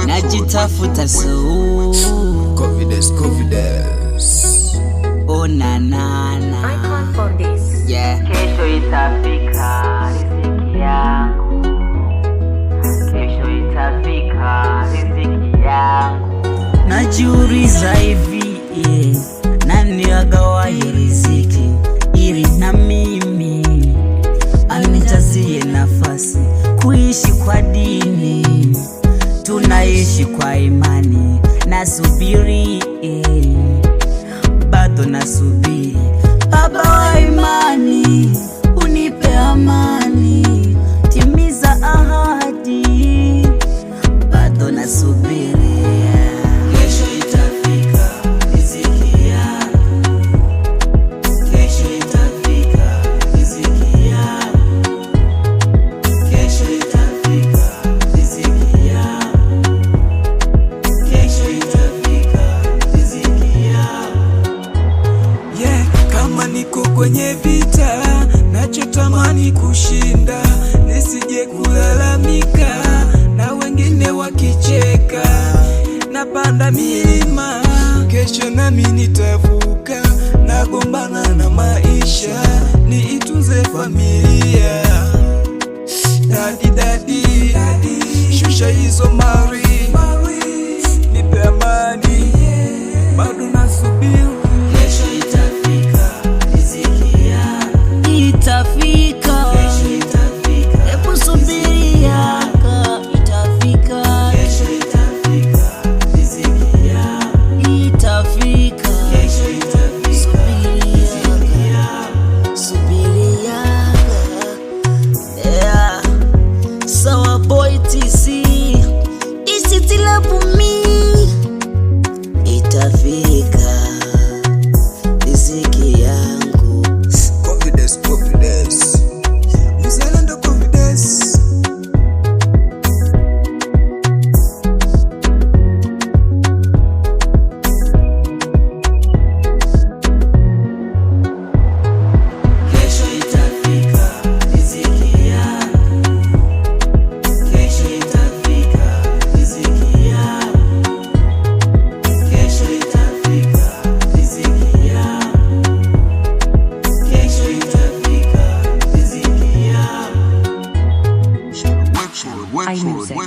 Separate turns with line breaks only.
najitafuta
confidence.
Oh na na na,
I can't find this.
yeah.
Kesho itafika riziki yangu, kesho itafika riziki yangu.
Najiuliza hivi, nani agawaye riziki ili na mimi anijazie nafasi kuishi kwa dini, tunaishi kwa imani. Nasubiri, bado nasubiri, Baba wa imani, unipe amani, timiza ahadi, bado nasubiri. Kesho itafika riziki yangu, kesho itafika riziki yangu, kesho itafika riziki yangu, kesho itafika riziki yangu.
Yeah, kama niko kwenye vita, nachotamani kushinda, nisije kulalamika na wengine wakicheka. Napanda milima, kesho nami nitavuka, nagombana na maisha, niitunze familia. Dadi, shusha hizo mari, nipe amani, bado nasubiri.
Kesho itafika riziki yangu, itafika. Kesho itafika, hebu subiri yaka, itafika. Kesho itafika riziki yangu, itafika. Kesho itafika riziki yangu, subiri yaka, yeah. Sawa boy TC, isitilabu mi, itafika riziki yangu.
Confidence. Mzalendo confidence.
Kesho itafika riziki yangu, kesho itafika riziki yangu, kesho itafika riziki yangu, kesho itafika riziki yangu.
I music.